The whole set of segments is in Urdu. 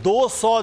200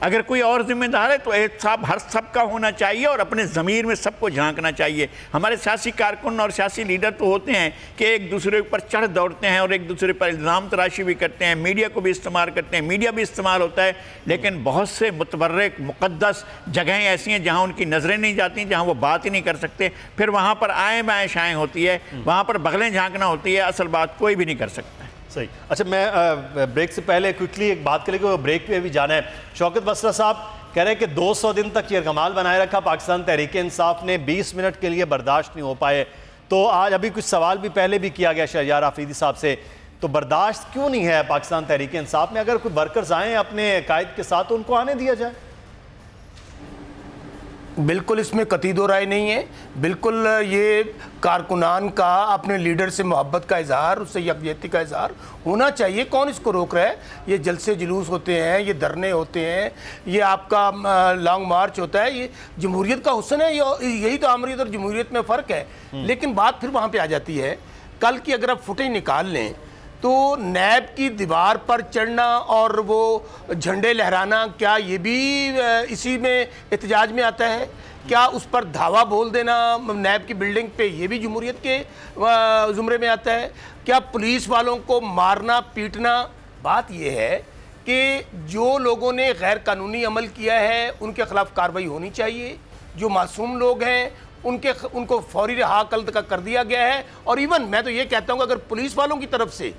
اگر کوئی اور ذمہ دار ہے تو احتساب ہر سب کا ہونا چاہیے اور اپنے ضمیر میں سب کو جھانکنا چاہیے. ہمارے سیاسی کارکن اور سیاسی لیڈر تو ہوتے ہیں کہ ایک دوسرے پر چڑھ دوڑتے ہیں اور ایک دوسرے پر الزام تراشی بھی کرتے ہیں, میڈیا کو بھی استعمال کرتے ہیں, میڈیا بھی استعمال ہوتا ہے, لیکن بہت سے متبرک مقدس جگہیں ایسی ہیں جہاں ان کی نظریں نہیں جاتی, جہاں وہ بات ہی نہیں کر سکتے, پھر وہاں پر آئیں بائیں شائیں ہوتی ہے, وہاں پر بغلیں جھانکنا ہوتی ہے, اصل بات کوئی بھی نہیں کر سکتا. صحیح. اچھا, میں بریک سے پہلے کوئکلی ایک بات کریں کہ بریک پہ بھی جانا ہے. شوکت بسرا صاحب کہہ رہے ہیں کہ 200 دن تک یہ کمال بنائے رکھا پاکستان تحریک انصاف نے, 20 منٹ کے لیے برداشت نہیں ہو پائے. تو آج ابھی کچھ سوال بھی پہلے بھی کیا گیا شہریار آفریدی صاحب سے, تو برداشت کیوں نہیں ہے پاکستان تحریک انصاف میں؟ اگر کوئی ورکرز آئیں اپنے قائد کے ساتھ تو ان کو آنے دیا جائے. بالکل اس میں قطعی دو رائے نہیں ہے. بالکل یہ کارکنان کا اپنے لیڈر سے محبت کا اظہار, اس سے یکجہتی کا اظہار ہونا چاہیے. کون اس کو روک رہا ہے؟ یہ جلسے جلوس ہوتے ہیں, یہ دھرنے ہوتے ہیں, یہ آپ کا لانگ مارچ ہوتا ہے, یہ جمہوریت کا حسن ہے. یہی تو آمریت اور جمہوریت میں فرق ہے. لیکن بات پھر وہاں پہ آ جاتی ہے, کل کی اگر آپ فوٹیج نکال لیں تو نیب کی دیوار پر چڑھنا اور وہ جھنڈے لہرانا, کیا یہ بھی اسی میں احتجاج میں آتا ہے؟ کیا اس پر دھاوا بول دینا نیب کی بلڈنگ پہ یہ بھی جمہوریت کے زمرے میں آتا ہے؟ کیا پولیس والوں کو مارنا پیٹنا؟ بات یہ ہے کہ جو لوگوں نے غیر قانونی عمل کیا ہے ان کے خلاف کارروائی ہونی چاہیے. جو معصوم لوگ ہیں ان کو فوری رہا کر دیا گیا ہے. اور ایون میں تو یہ کہتا ہوں کہ اگر پولیس والوں کی طرف سے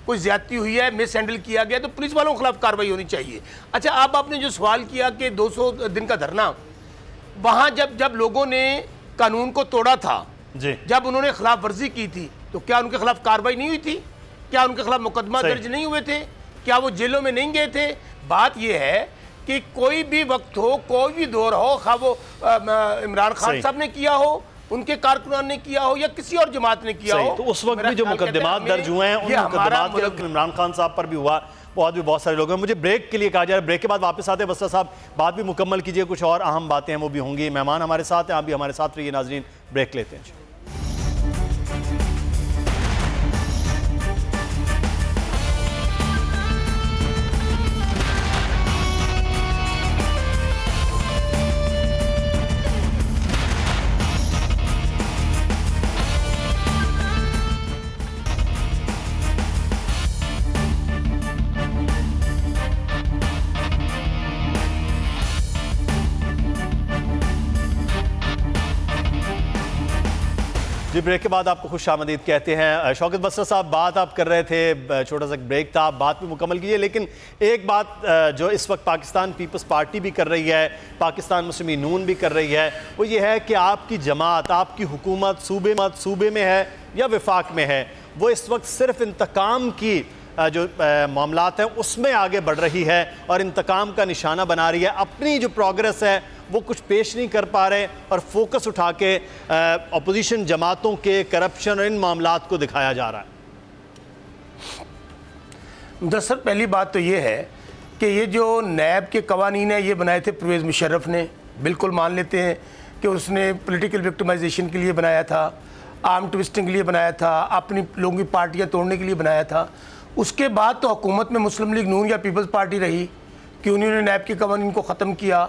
کوئی زیادتی ہوئی ہے, مس ہینڈل کیا گیا, تو پولیس والوں کے خلاف کارروائی ہونی چاہیے. اچھا, آپ نے جو سوال کیا کہ 200 دن کا دھرنا, وہاں جب لوگوں نے قانون کو توڑا تھا, جب انہوں نے خلاف ورزی کی تھی, تو کیا ان کے خلاف کارروائی نہیں ہوئی تھی؟ کیا ان کے خلاف مقدمہ درج نہیں ہوئے تھے؟ کیا وہ جیلوں میں نہیں گئے تھے؟ بات یہ ہے کہ کوئی بھی وقت ہو, کوئی بھی دور ہو, خواہ وہ عمران خان صاحب نے کیا ہو, ان کے کارکنان نے کیا ہو, یا کسی اور جماعت نے کیا ہو, تو اس وقت بھی جو مقدمات درج ہوئے ہیں ان مقدمات کے عمران خان صاحب پر بھی ہوا, بہت سارے لوگ ہیں. مجھے بریک کے لیے کہا جا رہا ہے, بریک کے بعد واپس آتے ہیں. بسرا صاحب بات بھی مکمل کیجئے, کچھ اور اہم باتیں ہیں وہ بھی ہوں گی. مہمان ہمارے ساتھ ہیں, آپ بھی ہمارے ساتھ رہیے. ناظرین, بریک لیتے ہیں. جی, بریک کے بعد آپ کو خوش آمدید کہتے ہیں. شوکت بسرا صاحب, بات آپ کر رہے تھے, چھوٹا سا بریک تھا, آپ بات بھی مکمل کیجئے. لیکن ایک بات جو اس وقت پاکستان پیپلز پارٹی بھی کر رہی ہے, پاکستان مسلم نون بھی کر رہی ہے, وہ یہ ہے کہ آپ کی جماعت, آپ کی حکومت صوبے میں ہے یا وفاق میں ہے, وہ اس وقت صرف انتقام کی جو معاملات ہیں اس میں آگے بڑھ رہی ہے اور انتقام کا نشانہ بنا رہی ہے. اپنی جو پروگریس ہے وہ کچھ پیش نہیں کر پا رہے اور فوکس اٹھا کے اپوزیشن جماعتوں کے کرپشن اور ان معاملات کو دکھایا جا رہا ہے. مدثر, پہلی بات تو یہ ہے کہ یہ جو نیب کے قوانین ہیں یہ بنائے تھے پرویز مشرف نے. بالکل مان لیتے ہیں کہ اس نے پولیٹیکل وکٹمائزیشن کے لیے بنایا تھا, آرم ٹوسٹنگ کے لیے بنایا تھا, اپنی لوگوں کی پارٹیاں توڑنے کے لیے بنایا تھا. اس کے بعد تو حکومت میں مسلم لیگ نون یا پیپلز پارٹی رہی, کیوں نہیں انہوں نے نیب کے قوانین کو ختم کیا,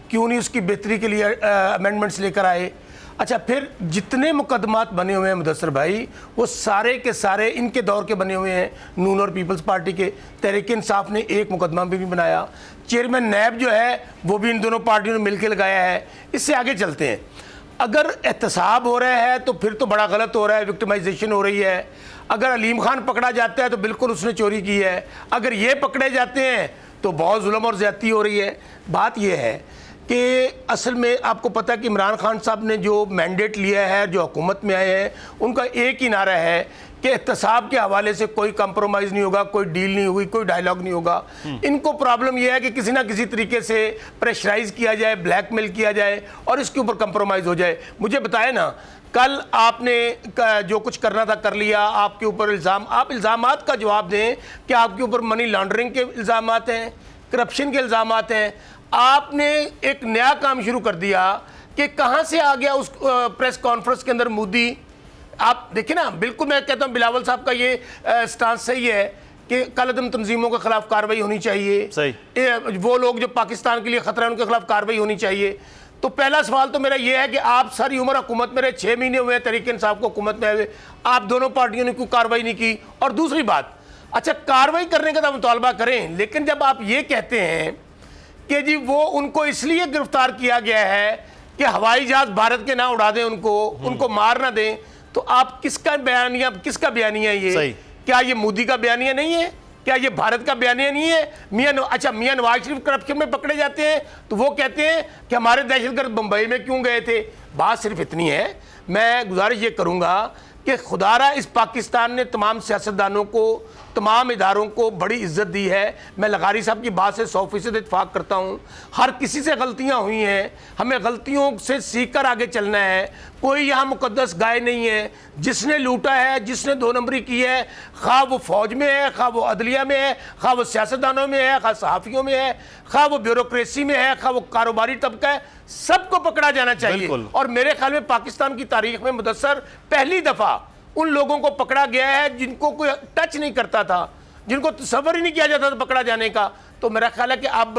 کیوں نہیں اس کی بہتری کے لیے امینڈمنٹس لے کر آئے. اچھا, پھر جتنے مقدمات بنے ہوئے ہیں مدثر بھائی, وہ سارے کے سارے ان کے دور کے بنے ہوئے ہیں, نون اور پیپلز پارٹی کے. تحریک انصاف نے ایک مقدمہ بھی نہیں بنایا. چیئرمین نیب جو ہے وہ بھی ان دونوں پارٹیوں نے مل کے لگایا ہے. اس سے آگے چلتے ہیں. اگر احتساب ہو رہا ہے تو پھر تو بڑا غلط ہو رہا ہے, وکٹمائزیشن ہو رہی ہے. اگر علیم خان پکڑا جاتا ہے تو بالکل اس نے چوری کی ہے. اگر یہ پکڑے جاتے ہیں تو بہت ظلم اور زیادتی ہو رہی ہے. بات یہ ہے کہ اصل میں آپ کو پتہ کہ عمران خان صاحب نے جو مینڈیٹ لیا ہے, جو حکومت میں آئے ہیں, ان کا ایک ہی نعرہ ہے کہ احتساب کے حوالے سے کوئی کمپرومائز نہیں ہوگا, کوئی ڈیل نہیں ہوگی, کوئی ڈائیلاگ نہیں ہوگا. ان کو پرابلم یہ ہے کہ کسی نہ کسی طریقے سے پریشرائز کیا جائے, بلیک میل کیا جائے اور اس کے اوپر کمپرومائز ہو جائے. مجھے بتائیں نا, کل آپ نے جو کچھ کرنا تھا کر لیا, آپ کے اوپر آپ الزامات کا جواب دیں کہ آپ کے اوپر منی لانڈرنگ کے الزامات ہیں, کرپشن کے الزامات ہیں. آپ نے ایک نیا کام شروع کر دیا کہ کہاں سے آ گیا اس پریس کانفرنس کے اندر مودی. آپ دیکھیں نا, بالکل میں کہتا ہوں بلاول صاحب کا یہ سٹانس صحیح ہے کہ کالعدم تنظیموں کے خلاف کارروائی ہونی چاہیے، صحیح، وہ لوگ جو پاکستان کے لیے خطرہ ہیں ان کے خلاف کارروائی ہونی چاہیے. تو پہلا سوال تو میرا یہ ہے کہ آپ ساری عمر حکومت میں رہے، 6 مہینے ہوئے ہیں تحریک انصاف کو حکومت میں ہوئے، آپ دونوں پارٹیوں نے کوئی کارروائی نہیں کی. اور دوسری بات، اچھا کارروائی کرنے کا تو مطالبہ کریں، لیکن جب آپ یہ کہتے ہیں کہ جی وہ ان کو اس لیے گرفتار کیا گیا ہے کہ ہوائی جہاز بھارت کے نہ اڑا دیں، ان کو مار نہ دیں، تو آپ کس کا بیانیہ ہے یہ؟ کیا یہ مودی کا بیانیہ نہیں ہے؟ کیا یہ بھارت کا بیانیہ نہیں ہے؟ میاں نواز شریف کرپشن میں پکڑے جاتے ہیں تو وہ کہتے ہیں کہ ہمارے دہشت گرد بمبئی میں کیوں گئے تھے. بات صرف اتنی ہے. میں گزارش یہ کروں گا کہ خدا را اس پاکستان نے تمام سیاستدانوں کو، تمام اداروں کو بڑی عزت دی ہے. میں لغاری صاحب کی بات سے 100% اتفاق کرتا ہوں. ہر کسی سے غلطیاں ہوئی ہیں، ہمیں غلطیوں سے سیکھ کر آگے چلنا ہے. کوئی یہاں مقدس گائے نہیں ہے. جس نے لوٹا ہے، جس نے 2 نمبری کی ہے، خواہ وہ فوج میں ہے، خواہ وہ عدلیہ میں ہے، خواہ وہ سیاستدانوں میں ہے، خواہ صحافیوں میں ہے، خواہ وہ بیوروکریسی میں ہے، خواہ وہ کاروباری طبقہ ہے، سب کو پکڑا جانا چاہیے. اور میرے خیال میں پاکستان کی تاریخ میں مدثر پہلی دفعہ ان لوگوں کو پکڑا گیا ہے جن کو کوئی ٹچ نہیں کرتا تھا، جن کو تصور ہی نہیں کیا جاتا تھا پکڑا جانے کا. تو میرا خیال ہے کہ اب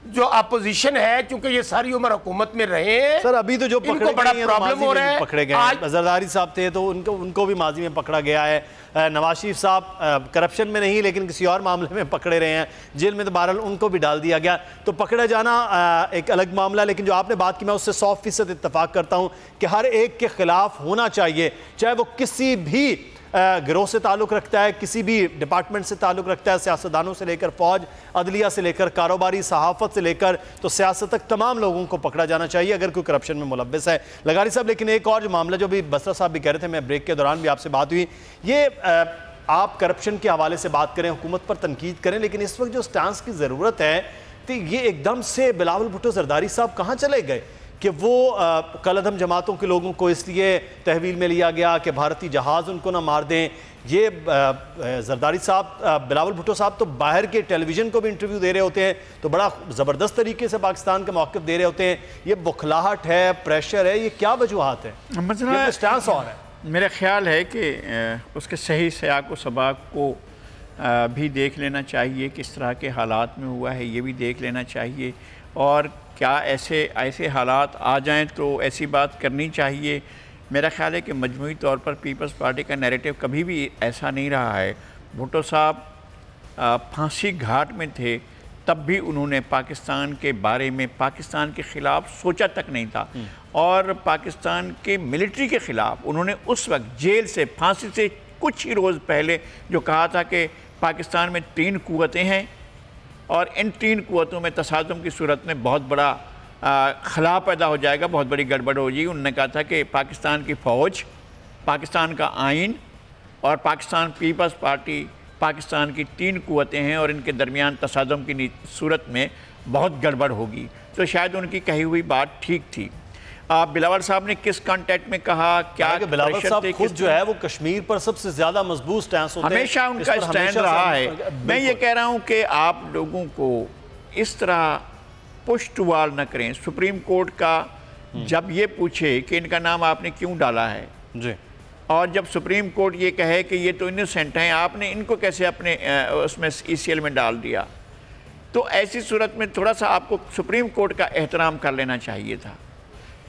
جو اپوزیشن ہے، چونکہ یہ ساری عمر حکومت میں رہے ہیں، سر ابھی تو جو ان کو بڑا پرابلم ہو رہا ہے. پکڑے گئے زرداری صاحب تھے تو ان کو بھی ماضی میں پکڑا گیا ہے. نواز شریف صاحب کرپشن میں نہیں لیکن کسی اور معاملے میں پکڑے رہے ہیں جیل میں، تو بہرحال ان کو بھی ڈال دیا گیا. تو پکڑا جانا ایک الگ معاملہ، لیکن جو آپ نے بات کی میں اس سے 100% اتفاق کرتا ہوں کہ ہر ایک کے خلاف ہونا چاہیے، چاہے وہ کسی بھی گروہ سے تعلق رکھتا ہے، کسی بھی ڈپارٹمنٹ سے تعلق رکھتا ہے، سیاستدانوں سے لے کر فوج، عدلیہ سے لے کر کاروباری، صحافت سے لے کر تو سیاست تک تمام لوگوں کو پکڑا جانا چاہیے اگر کوئی کرپشن میں ملوث ہے. لغاری صاحب لیکن ایک اور جو معاملہ جو بھی بسرا صاحب بھی کہہ رہے تھے، میں بریک کے دوران بھی آپ سے بات ہوئی، یہ آپ کرپشن کے حوالے سے بات کریں، حکومت پر تنقید کریں، لیکن اس وقت جو سٹانس کی ضرورت ہے تو یہ ایک دم سے بلاول بھٹو زرداری صاحب کہاں چلے گئے کہ وہ کالعدم جماعتوں کے لوگوں کو اس لیے تحویل میں لیا گیا کہ بھارتی جہاز ان کو نہ مار دیں. یہ زرداری صاحب، بلاول بھٹو صاحب تو باہر کے ٹیلی ویژن کو بھی انٹرویو دے رہے ہوتے ہیں تو بڑا زبردست طریقے سے پاکستان کا موقف دے رہے ہوتے ہیں. یہ بخلاہٹ ہے، پریشر ہے، یہ کیا وجوہات ہیں؟ مسئلہ سٹانس اور ہے. میرا خیال ہے کہ اس کے صحیح سیاق و سباق کو بھی دیکھ لینا چاہیے، کس طرح کے حالات میں ہوا ہے یہ بھی دیکھ لینا چاہیے، اور کیا ایسے حالات آ جائیں تو ایسی بات کرنی چاہیے. میرا خیال ہے کہ مجموعی طور پر پیپلز پارٹی کا نیریٹو کبھی بھی ایسا نہیں رہا ہے. بھٹو صاحب پھانسی گھاٹ میں تھے تب بھی انہوں نے پاکستان کے بارے میں، پاکستان کے خلاف سوچا تک نہیں تھا، اور پاکستان کے ملٹری کے خلاف انہوں نے اس وقت جیل سے، پھانسی سے کچھ ہی روز پہلے جو کہا تھا کہ پاکستان میں 3 قوتیں ہیں اور ان 3 قوتوں میں تصادم کی صورت میں بہت بڑا خلا پیدا ہو جائے گا، بہت بڑی گڑبڑ ہو جائے گی. انہوں نے کہا تھا کہ پاکستان کی فوج، پاکستان کا آئین اور پاکستان پیپلز پارٹی پاکستان کی 3 قوتیں ہیں اور ان کے درمیان تصادم کی صورت میں بہت گڑبڑ ہوگی. تو شاید ان کی کہی ہوئی بات ٹھیک تھی. بلاول صاحب نے کس کانٹیکٹ میں کہا، کیا بلاول صاحب خود جو ہے وہ کشمیر پر سب سے زیادہ مضبوط سٹینس ہوتے ہیں، ہمیشہ ان کا سٹینڈ رہا ہے. میں یہ کہہ رہا ہوں کہ آپ لوگوں کو اس طرح پش ٹو وال نہ کریں. سپریم کورٹ کا جب یہ پوچھے کہ ان کا نام آپ نے کیوں ڈالا ہے، اور جب سپریم کورٹ یہ کہے کہ یہ تو انوسینٹ ہیں، آپ نے ان کو کیسے اپنے اس میں ECL میں ڈال دیا، تو ایسی صورت میں تھوڑا سا آپ کو سپریم کورٹ کا احترام کر لینا چاہیے تھا.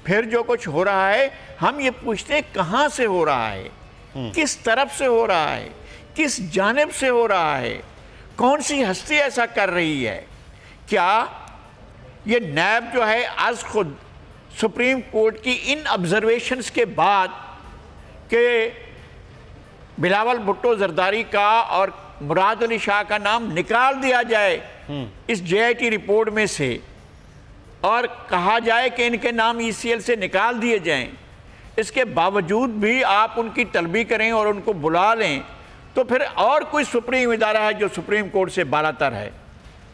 پھر جو کچھ ہو رہا ہے ہم یہ پوچھتے ہیں کہاں سے ہو رہا ہے، کس طرف سے ہو رہا ہے، کس جانب سے ہو رہا ہے، کون سی ہستی ایسا کر رہی ہے. کیا یہ نیب جو ہے از خود سپریم کورٹ کی ان آبزرویشنز کے بعد کہ بلاول بھٹو زرداری کا اور مراد علی شاہ کا نام نکال دیا جائے اس JIT رپورٹ میں سے اور کہا جائے کہ ان کے نام ECL سے نکال دیے جائیں، اس کے باوجود بھی آپ ان کی طلبی کریں اور ان کو بلا لیں، تو پھر اور کوئی سپریم ادارہ ہے جو سپریم کورٹ سے بالاتر ہے،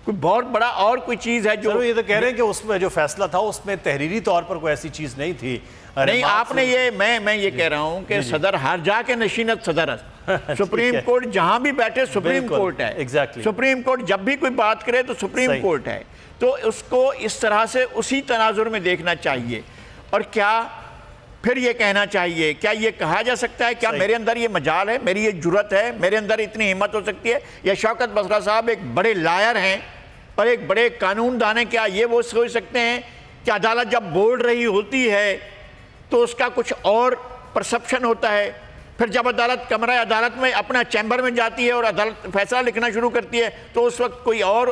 کوئی بہت بڑا اور کوئی چیز ہے جو... سر یہ تو کہہ رہے ہیں کہ اس میں جو فیصلہ تھا اس میں تحریری طور پر کوئی ایسی چیز نہیں تھی. نہیں، آپ نے یہ میں یہ کہہ رہا ہوں کہ صدر ہر جا کے نشینت صدر ہے. سپریم کورٹ جہاں بھی بیٹھے سپریم کورٹ ہے. سپریم کورٹ جب بھی کوئی بات کرے تو سپریم کورٹ ہے. تو اس کو اس طرح سے اسی تناظر میں دیکھنا چاہیے. اور کیا پھر یہ کہنا چاہیے، کیا یہ کہا جا سکتا ہے کیا میرے اندر یہ مجال ہے، میری یہ جرت ہے، میرے اندر اتنی ہمت ہو سکتی ہے؟ یا شوکت بسرا صاحب ایک بڑے لائر ہیں اور ایک بڑے قانون دان ہیں، کیا یہ وہ سوچ سکتے ہیں کہ عدالت جب بول رہی ہوتی ہے تو اس کا کچھ اور پرسپشن ہوتا ہے، پھر جب عدالت کمرہ عدالت میں اپنا چیمبر میں جاتی ہے اور عدالت فیصلہ لکھنا شروع کرتی ہے تو اس وقت کوئی اور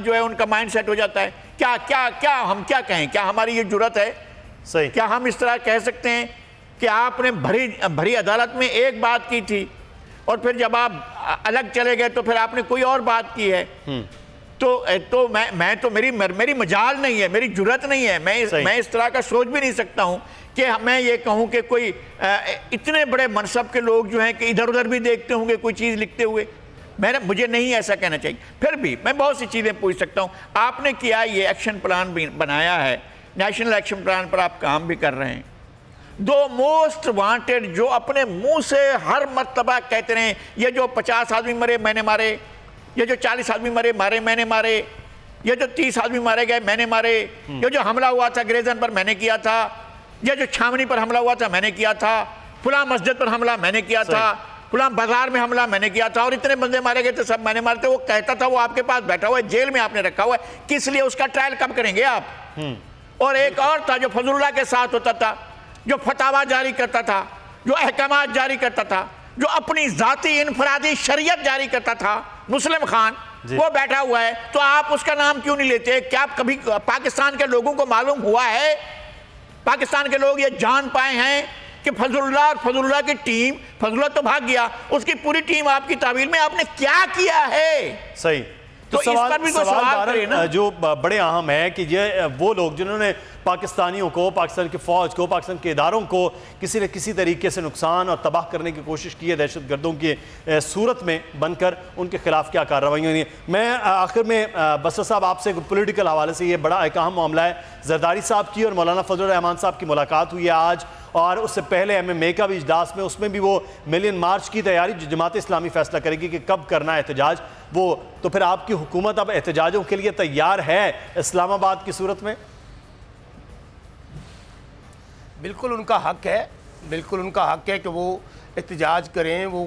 جو ہے ان کا مائنڈ سیٹ ہو جاتا ہے؟ کیا ہم کیا کہیں؟ کیا ہماری یہ جرت ہے؟ صحیح. کیا ہم اس طرح کہہ سکتے ہیں کہ آپ نے بھری عدالت میں ایک بات کی تھی اور پھر جب آپ الگ چلے گئے تو پھر آپ نے کوئی اور بات کی ہے؟ تو میری مجال نہیں ہے، میری جرت نہیں ہے، میں اس طرح کا سوچ بھی نہیں سکتا ہوں کہ میں یہ کہوں کہ کوئی اتنے بڑے منصب کے لوگ جو ہیں کہ ادھر ادھر بھی دیکھتے ہوں گے کوئی چیز لکھتے ہوئے. مجھے نہیں ایسا کہنا چاہیے. پھر بھی میں بہت سی چیزیں پوچھ سکتا ہوں. آپ نے کیا یہ ایکشن پلان بھی بنایا ہے، نیشنل ایکشن پلان پر آپ کام بھی کر رہے ہیں. دو موسٹ وانٹڈ جو اپنے منہ سے ہر مرتبہ کہتے رہے ہیں، یہ جو 50 آدمی مرے میں نے مارے، یہ جو 40 آدمی مرے میں نے مارے، یہ جو 30 آدمی مارے گئے میں نے مارے، یہ جو حملہ ہوا تھا گریزن پر میں نے کیا تھا، یہ جو چھاونی پر حملہ ہوا تھا میں نے کیا تھا، فلاں مسجد پر حملہ میں نے کیا تھا، فلاں بازار میں حملہ میں نے کیا تھا، اور اتنے بندے مارے گئے تھے سب میں نے مارے تھے. وہ کہتا تھا، وہ آپ کے پاس بیٹھا ہوا ہے، جیل میں آپ نے رکھا ہوا ہے، کس لیے؟ اس کا ٹرائل کب کریں گے آپ؟ اور ایک اور تھا جو فضل اللہ کے ساتھ ہوتا تھا، جو فتاویٰ جاری کرتا تھا، جو احکامات جاری کرتا تھا، جو اپنی ذاتی انفرادی شریعت جاری کرتا تھا، مسلم خان. وہ بیٹھا ہوا ہے تو آپ اس کا نام کیوں نہیں لیتے؟ کیا کبھی پاکستان کے لوگوں کو معلوم ہوا ہے، پاکستان کے لوگ یہ جان پائے ہیں کہ فضل اللہ اور فضل اللہ کی ٹیم، فضل اللہ تو بھاگ گیا، اس کی پوری ٹیم آپ کی تعویل میں آپ نے کیا کیا ہے؟ صحیح. تو سوال جو بڑے اہم ہے کہ یہ وہ لوگ جنہوں نے پاکستانیوں کو، پاکستان کی فوج کو، پاکستان کے اداروں کو کسی نہ کسی طریقے سے نقصان اور تباہ کرنے کی کوشش کی ہے دہشت گردوں کی صورت میں بن کر، ان کے خلاف کیا کارروائیاں ہوئی ہیں. میں آخر میں بسرا صاحب آپ سے پولیٹیکل حوالے سے، یہ بڑا ایک اہم معاملہ ہے، زرداری صاحب کی اور مولانا فضل الرحمان صاحب کی ملاقات ہوئی ہے آج، اور اس سے پہلے MMA کا بھی اجلاس میں، اس میں بھی وہ ملین مارچ کی تیاری جو جماعت اسلامی فیصلہ کرے گی کہ کب کرنا ہے احتجاج، وہ تو پھر آپ کی حکومت اب احتجاجوں کے لیے تیار ہے اسلام آباد کی صورت میں؟ بالکل ان کا حق ہے، بالکل ان کا حق ہے کہ وہ احتجاج کریں، وہ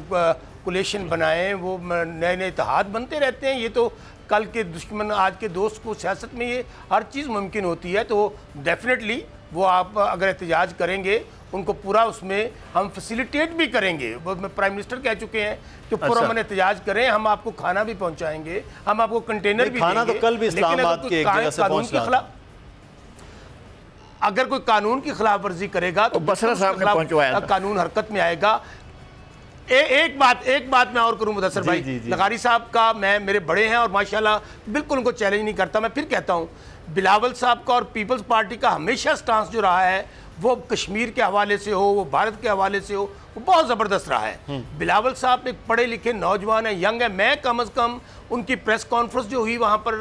کولیشن بنائیں، وہ نئے نئے اتحاد بنتے رہتے ہیں. یہ تو کل کے دشمن آج کے دوست کو سیاست میں یہ ہر چیز ممکن ہوتی ہے. تو ڈیفینیٹلی وہ آپ اگر احتجاج کریں گے ان کو پورا اس میں ہم فیسیلیٹیٹ بھی کریں گے. پرائم منسٹر کہہ چکے ہیں کہ پورا من احتجاج کریں، ہم آپ کو کھانا بھی پہنچائیں گے، ہم آپ کو کنٹینر بھی دیں گے. کھانا تو کل بھی اسلام آباد کے ایک جگہ سے پہنچنا. اگر کوئی قانون کی خلاف ورزی کرے گا تو بسرا صاحب نے پہنچوایا، قانون حرکت میں آئے گا. ایک بات میں اور کروں مدثر بھائی، لغاری صاحب کا میرے بڑے ہیں اور ماشاءاللہ بالکل ان کو چیلنج نہیں کرتا. میں پھر کہتا ہوں، بلاول صاحب کا اور پیپلز پارٹی کا ہمیشہ سٹانس جو رہا ہے، وہ کشمیر کے حوالے سے ہو، وہ بھارت کے حوالے سے ہو، وہ بہت زبردست رہا ہے. بلاول صاحب ایک پڑھے لکھے نوجوان ہیں، ینگ ہیں. میں کم از کم ان کی پریس کانفرنس جو ہوئی وہاں پر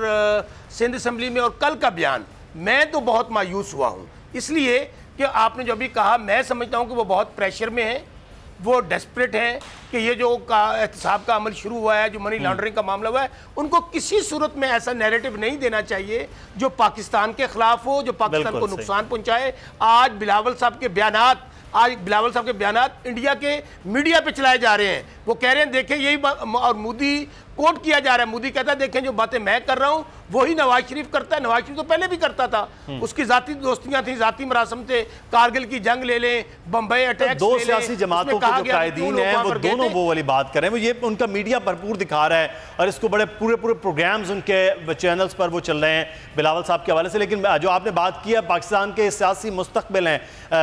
سندھ اسمبلی میں اور کل کا بیان، میں تو بہت مایوس ہوا ہوں. اس لیے کہ آپ نے جو ابھی کہا، میں سمجھتا ہوں کہ وہ بہت پریشر میں ہیں، وہ ڈیسپریٹ ہیں کہ یہ جو احتساب کا عمل شروع ہوا ہے، جو منی لانڈرنگ کا معاملہ ہوا ہے، ان کو کسی صورت میں ایسا نیریٹو نہیں دینا چاہیے جو پاکستان کے خلاف ہو، جو پاکستان کو نقصان پہنچائے. آج بلاول صاحب کے بیانات انڈیا کے میڈیا پہ چلائے جا رہے ہیں. وہ کہہ رہے ہیں دیکھیں یہی اور مودی کوٹ کیا جا رہا ہے. مودی کہتا ہے دیکھیں جو باتیں میں کر رہا ہوں وہی نواز شریف کرتا ہے. نواز شریف تو پہلے بھی کرتا تھا، اس کی ذاتی دوستیاں تھیں، ذاتی مراسم تھے. کارگل کی جنگ لے لیں، بمبئی اٹیکس، دو سیاسی جماعتوں کے جو قائدین ہیں وہ دونوں وہ والی بات کریں. وہ یہ ان کا میڈیا بھرپور دکھا رہا ہے اور اس کو بڑے پورے پروگرامز ان کے چینلز پر وہ چل رہے ہیں بلاول صاحب کے حوالے سے. لیکن جو آپ نے بات کی ہے پاکستان کے سیاسی مستقبل ہیں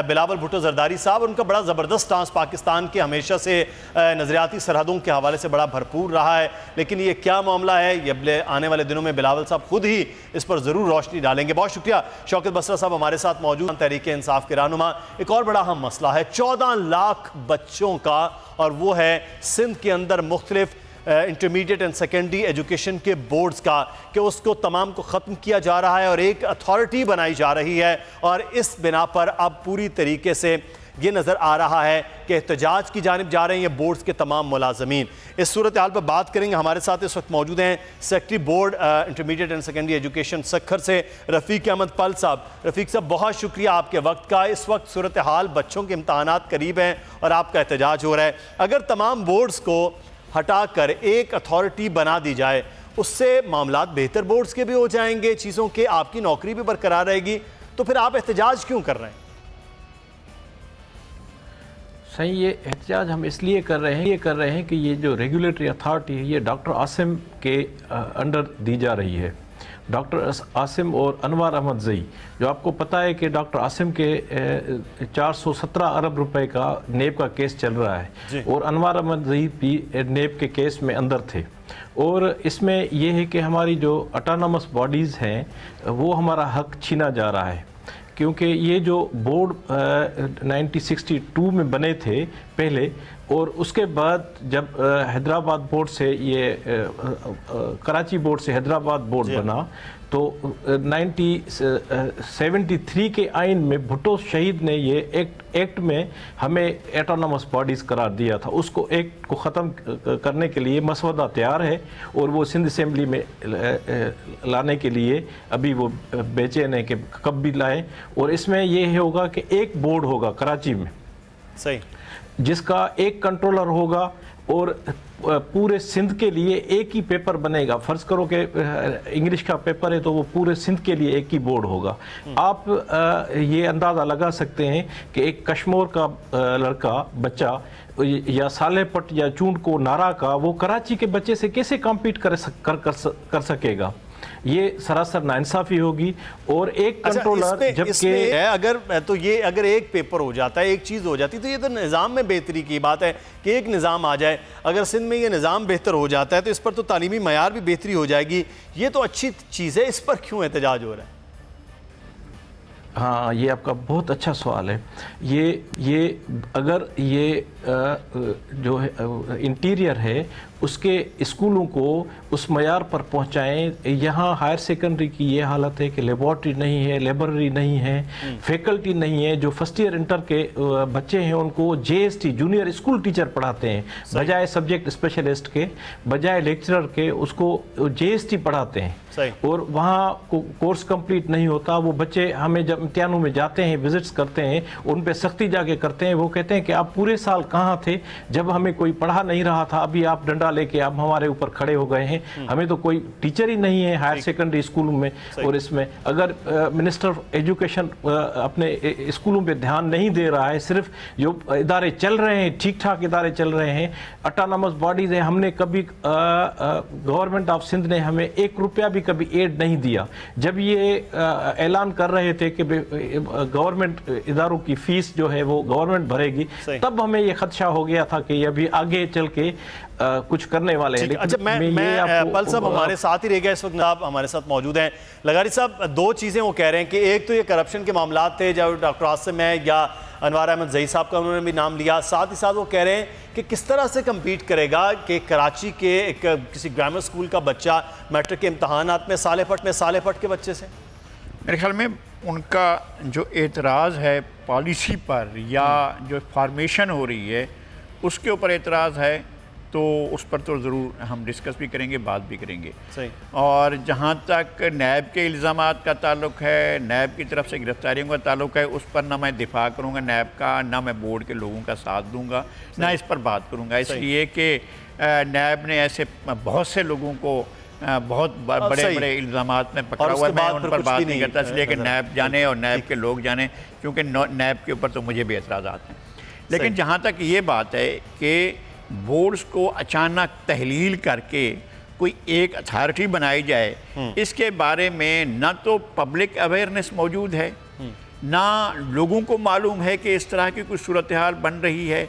بلاول بھٹو زرداری صاحب، ان کا بڑا زبردست سٹانس پاکستان کے ہمیشہ سے نظریاتی سرحدوں کے حوالے سے بڑا بھرپور رہا ہے. لیکن یہ کیا معاملہ ہے، یہ آنے والے دنوں میں بلاول صاحب خود ہی اس پر ضرور روشنی ڈالیں گے. بہت شکریہ شوکت بسرا صاحب ہمارے ساتھ موجود ہیں، تحریک انصاف کے رہنما. ایک اور بڑا اہم مسئلہ ہے 14 لاکھ بچوں کا، اور وہ ہے سندھ کے اندر مختلف انٹرمیڈیٹ اینڈ سیکنڈری ایجوکیشن کے بورڈز کا، کہ اس کو تمام کو ختم کیا جا رہا ہے اور ایک اتھارٹی بنائی جا رہی ہے. اور اس بنا پر اب پوری طریقے سے یہ نظر آ رہا ہے کہ احتجاج کی جانب جا رہے ہیں یہ بورڈز کے تمام ملازمین۔ اس صورتحال پر بات کریں گے، ہمارے ساتھ اس وقت موجود ہیں secretary board intermediate and secondary education Sukkur سے رفیق احمد پل صاحب۔ رفیق صاحب بہت شکریہ آپ کے وقت کا۔ اس وقت صورتحال بچوں کے امتحانات قریب ہیں اور آپ کا احتجاج ہو رہا ہے، اگر تمام بورڈز کو ہٹا کر ایک اتھارٹی بنا دی جائے اس سے معاملات بہتر بورڈز کے بھی ہو جائیں گے، چیزوں کے آپ کی نوکری بھی برقرار رہے گی، تو پھر آپ احتجاج کیوں کر رہے ہیں؟ صحیح، یہ احتجاج ہم اس لیے کر رہے ہیں کہ یہ جو ریگولیٹری اتھارٹی ہے یہ ڈاکٹر عاصم کے انڈر دی جا رہی ہے۔ ڈاکٹر عاصم اور انوار احمد زئی، جو آپ کو پتہ ہے کہ ڈاکٹر عاصم کے 417 ارب روپے کا نیب کا کیس چل رہا ہے اور انوار احمد زئی بھی نیب کے کیس میں اندر تھے، اور اس میں یہ ہے کہ ہماری جو اٹانومس باڈیز ہیں وہ ہمارا حق چھینا جا رہا ہے، کیونکہ یہ جو بورڈ 1962 میں بنے تھے پہلے، اور اس کے بعد جب حیدرآباد بورڈ سے یہ کراچی بورڈ سے حیدرآباد بورڈ بنا تو 1973 کے آئین میں بھٹو شہید نے یہ ایکٹ میں ہمیں اٹانومس باڈیز قرار دیا تھا۔ اس کو ایکٹ کو ختم کرنے کے لیے مسودہ تیار ہے اور وہ سندھ اسمبلی میں لانے کے لیے ابھی وہ بے چین ہے کہ کب بھی لائیں، اور اس میں یہ ہوگا کہ ایک بورڈ ہوگا کراچی میں صحیح، جس کا ایک کنٹرولر ہوگا اور پورے سندھ کے لیے ایک ہی پیپر بنے گا۔ فرض کرو کہ انگلش کا پیپر ہے تو وہ پورے سندھ کے لیے ایک ہی بورڈ ہوگا۔ آپ یہ اندازہ لگا سکتے ہیں کہ ایک کشمور کا لڑکا بچہ یا سالے پٹ یا چونڈ کو نارا کا وہ کراچی کے بچے سے کیسے کمپیٹ کر سکے گا؟ یہ سراسر ناانصافی ہوگی۔ اور ایک کنٹرولر جبکہ اگر ایک پیپر ہو جاتا ہے، ایک چیز ہو جاتی، تو یہ تو نظام میں بہتری کی بات ہے کہ ایک نظام آ جائے۔ اگر سندھ میں یہ نظام بہتر ہو جاتا ہے تو اس پر تو تعلیمی معیار بھی بہتری ہو جائے گی، یہ تو اچھی چیز ہے، اس پر کیوں احتجاج ہو رہا ہے؟ ہاں، یہ آپ کا بہت اچھا سوال ہے۔ یہ اگر یہ جو انٹیریئر ہے اس کے اسکولوں کو اس معیار پر پہنچائیں۔ یہاں ہائر سیکنڈری کی یہ حالت ہے کہ لیبارٹری نہیں ہے، لائبریری نہیں ہے، فیکلٹی نہیں ہے۔ جو فرسٹ ایئر انٹر کے بچے ہیں ان کو JST جونیئر اسکول ٹیچر پڑھاتے ہیں، بجائے سبجیکٹ اسپیشلسٹ کے، بجائے لیکچرر کے اس کو JST پڑھاتے ہیں، اور وہاں کورس کمپلیٹ نہیں ہوتا۔ وہ بچے ہمیں جب امتحانوں میں جاتے ہیں، وزٹس کرتے ہیں، ان پہ سختی جا کے کرتے ہیں، وہ کہتے ہیں کہ آپ پورے سال کہاں تھے جب ہمیں کوئی پڑھا نہیں رہا تھا، ابھی آپ ڈنڈا لے کے اب ہمارے اوپر کھڑے ہو گئے ہیں، ہمیں تو کوئی ٹیچر ہی نہیں ہے ہائر سیکنڈری اسکولوں میں۔ اور اس میں اگر منسٹر آف ایجوکیشن اپنے اسکولوں پہ دھیان نہیں دے رہا ہے، صرف جو ادارے چل رہے ہیں ٹھیک ٹھاک ادارے چل رہے ہیں، اٹانومس باڈیز ہیں، ہم نے کبھی گورنمنٹ آف سندھ نے ہمیں 1 روپیہ بھی کبھی ایڈ نہیں دیا۔ جب یہ اعلان کر رہے تھے کہ گورنمنٹ اداروں کی فیس جو ہے وہ گورنمنٹ بھرے گی، تب ہمیں یہ خدشہ ہو گیا تھا کہ یہ ابھی آگے چل کے کچھ کرنے والے ہیں۔ اچھا، میں پل صاحب ہمارے ساتھ ہی رہ گیا اس وقت، آپ ہمارے ساتھ موجود ہیں۔ لغاری صاحب، 2 چیزیں وہ کہہ رہے ہیں کہ ایک تو یہ کرپشن کے معاملات تھے جو ڈاکٹر عاصم ہے یا انوار احمد زئی صاحب کا انہوں نے بھی نام لیا، ساتھ ہی ساتھ وہ کہہ رہے ہیں کہ کس طرح سے کمپیٹ کرے گا کہ کراچی کے ایک کسی گرامر اسکول کا بچہ میٹرک کے امتحانات میں سالے پٹ کے بچے سے؟ میرے خیال میں ان کا جو اعتراض ہے پالیسی پر یا جو فارمیشن ہو رہی ہے اس کے اوپر اعتراض ہے، تو اس پر تو ضرور ہم ڈسکس بھی کریں گے، بات بھی کریں گے۔ اور جہاں تک نیب کے الزامات کا تعلق ہے، نیب کی طرف سے گرفتاریوں کا تعلق ہے، اس پر نہ میں دفاع کروں گا نیب کا، نہ میں بورڈ کے لوگوں کا ساتھ دوں گا، نہ اس پر بات کروں گا، اس لیے کہ نیب نے ایسے بہت سے لوگوں کو بہت بڑے بڑے الزامات میں پکڑا ہوا ہے۔ میں ان پر بات نہیں کرتا، اس لیے کہ نیب جانے اور نیب کے لوگ جانے، کیونکہ نیب کے اوپر تو مجھے بھی اعتراضات ہیں۔ لیکن جہاں تک یہ بات ہے کہ بورڈز کو اچانک تحلیل کر کے کوئی ایک اتھارٹی بنائی جائے، اس کے بارے میں نہ تو پبلک اویئرنیس موجود ہے، نہ لوگوں کو معلوم ہے کہ اس طرح کی کوئی صورتحال بن رہی ہے،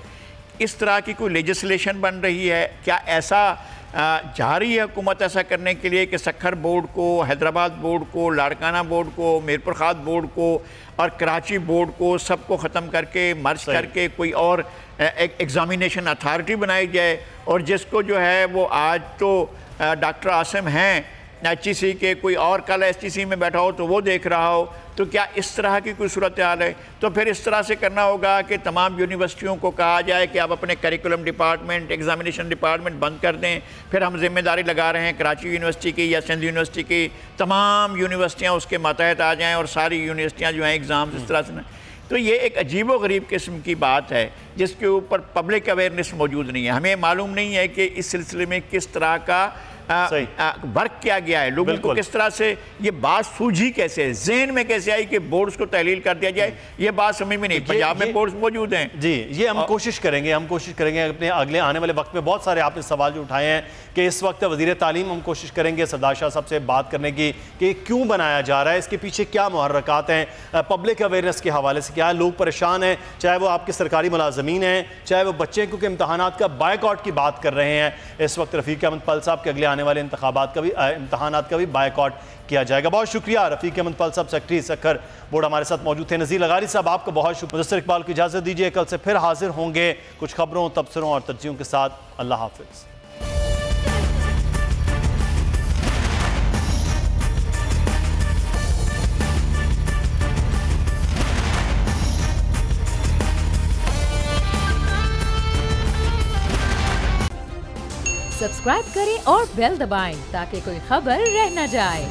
اس طرح کی کوئی لیجسلیشن بن رہی ہے۔ کیا ایسا جاری ہے حکومت ایسا کرنے کے لیے کہ سکھر بورڈ کو، حیدرآباد بورڈ کو، لاڑکانہ بورڈ کو، میرپور خاص بورڈ کو اور کراچی بورڈ کو سب کو ختم کر کے مرج کر کے کوئی اور ایگزامینیشن اتھارٹی بنائی جائے، اور جس کو جو ہے وہ آج تو ڈاکٹر عاصم ہیں HEC کے, کوئی اور کل STC میں بیٹھا ہو تو وہ دیکھ رہا ہو، تو کیا اس طرح کی کوئی صورتحال ہے؟ تو پھر اس طرح سے کرنا ہوگا کہ تمام یونیورسٹیوں کو کہا جائے کہ آپ اپنے کریکولم ڈپارٹمنٹ، ایگزامینیشن ڈپارٹمنٹ بند کر دیں. پھر ہم ذمہ داری لگا رہے ہیں کراچی یونیورسٹی کی یا سندھ یونیورسٹی کی، تمام یونیورسٹیاں اس کے ماتحت آ جائیں اور ساری یونیورسٹیاں جو ہیں ایگزامز اس طرح سے. تو یہ ایک عجیب و غریب قسم کی بات ہے جس کے اوپر پبلک اویئرنیس موجود نہیں ہے. ہمیں معلوم نہیں ہے کہ اس سلسلے میں کس طرح کا ورک کیا گیا ہے، لوگوں کو کس طرح سے یہ بات سوجھی، کیسے ذہن میں کیسے آئی کہ بورڈز کو تحلیل کر دیا جائے، یہ بات سمجھ میں نہیں. پنجاب میں بورڈز موجود ہیں. جی یہ ہم کوشش کریں گے اپنے اگلے آنے والے وقت میں. بہت سارے آپ نے سوال جو اٹھائے ہیں کہ اس وقت وزیر تعلیم ہم کوشش کریں گے سردار شاہ صاحب سے بات کرنے کی کہ کیوں بنایا جا رہا ہے، اس کے پیچھے کیا محرکات ہیں، پبلک اویئرنیس کے حوالے سے کیا ہے. لوگ پریشان ہیں، چاہے وہ آپ کے سرکاری ملازمین ہیں، چاہے وہ بچے، کیونکہ امتحانات کا بائیکاٹ کی بات کر رہے ہیں اس وقت. رفیق احمد پل صاحب کے اگلے آنے والے امتحانات کا بھی بائیکاٹ کیا جائے گا. بہت شکریہ رفیق احمد پل صاحب، سیکرٹری سکھر بورڈ ہمارے ساتھ موجود تھے. نذیر لغاری صاحب آپ کو بہت شکریہ. مدثر اقبال کو اجازت دیجیے، کل سے پھر حاضر ہوں گے کچھ خبروں، تبصروں اور تجزیوں کے ساتھ. اللہ حافظ. سبسکرائب کریں اور بیل دبائیں تاکہ کوئی خبر رہ نہ جائے.